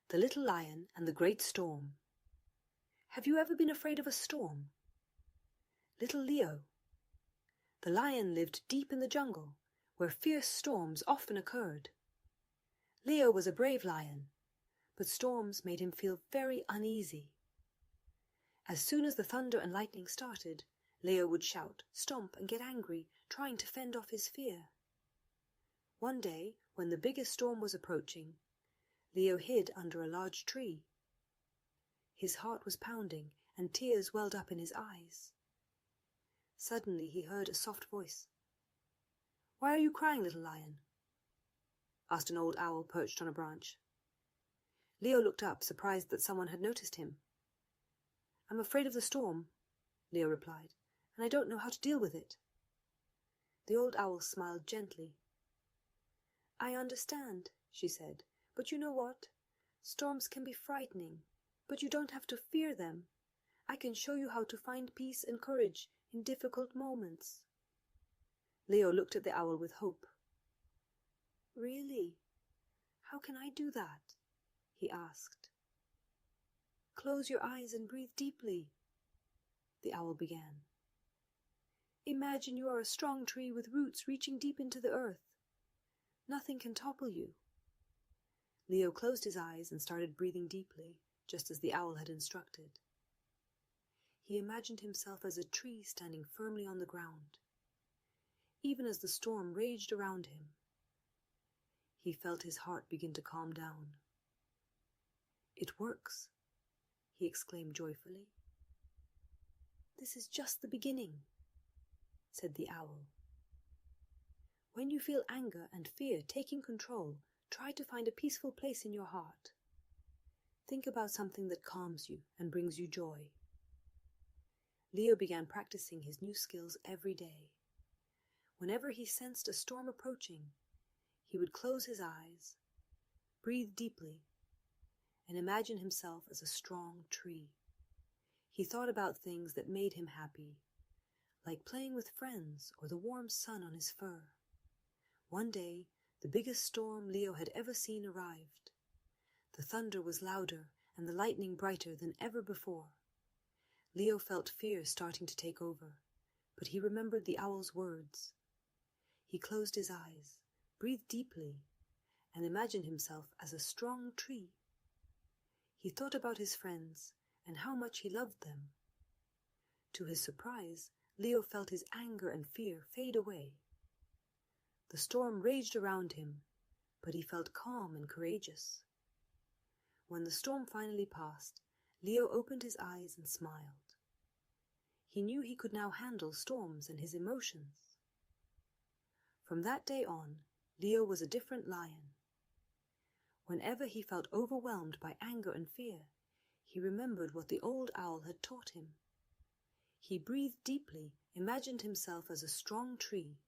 The Little Lion and the Great Storm. Have you ever been afraid of a storm? Little Leo. The lion lived deep in the jungle, where fierce storms often occurred. Leo was a brave lion, but storms made him feel very uneasy. As soon as the thunder and lightning started, Leo would shout, stomp, and get angry, trying to fend off his fear. One day, when the biggest storm was approaching, Leo hid under a large tree. His heart was pounding, and tears welled up in his eyes. Suddenly he heard a soft voice. "Why are you crying, little lion?" asked an old owl perched on a branch. Leo looked up, surprised that someone had noticed him. "I'm afraid of the storm," Leo replied, "and I don't know how to deal with it." The old owl smiled gently. "I understand," she said, "but you know what? Storms can be frightening, but you don't have to fear them. I can show you how to find peace and courage in difficult moments." Leo looked at the owl with hope. "Really? How can I do that?" he asked. "Close your eyes and breathe deeply," the owl began. "Imagine you are a strong tree with roots reaching deep into the earth. Nothing can topple you." Leo closed his eyes and started breathing deeply, just as the owl had instructed. He imagined himself as a tree standing firmly on the ground. Even as the storm raged around him, he felt his heart begin to calm down. "It works," he exclaimed joyfully. "This is just the beginning," said the owl. "When you feel anger and fear taking control, try to find a peaceful place in your heart. Think about something that calms you and brings you joy." Leo began practicing his new skills every day. Whenever he sensed a storm approaching, he would close his eyes, breathe deeply, and imagine himself as a strong tree. He thought about things that made him happy, like playing with friends or the warm sun on his fur. One day, the biggest storm Leo had ever seen arrived. The thunder was louder and the lightning brighter than ever before. Leo felt fear starting to take over, but he remembered the owl's words. He closed his eyes, breathed deeply, and imagined himself as a strong tree. He thought about his friends and how much he loved them. To his surprise, Leo felt his anger and fear fade away. The storm raged around him, but he felt calm and courageous. When the storm finally passed, Leo opened his eyes and smiled. He knew he could now handle storms and his emotions. From that day on, Leo was a different lion. Whenever he felt overwhelmed by anger and fear, he remembered what the old owl had taught him. He breathed deeply, imagined himself as a strong tree,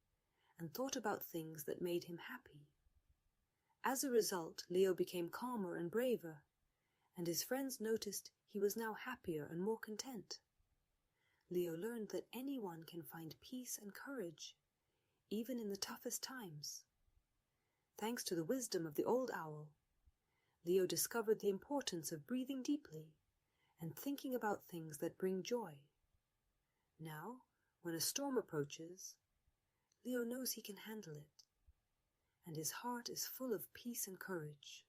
and thought about things that made him happy. As a result, Leo became calmer and braver, and his friends noticed he was now happier and more content. Leo learned that anyone can find peace and courage, even in the toughest times. Thanks to the wisdom of the old owl, Leo discovered the importance of breathing deeply and thinking about things that bring joy. Now, when a storm approaches, Leo knows he can handle it, and his heart is full of peace and courage.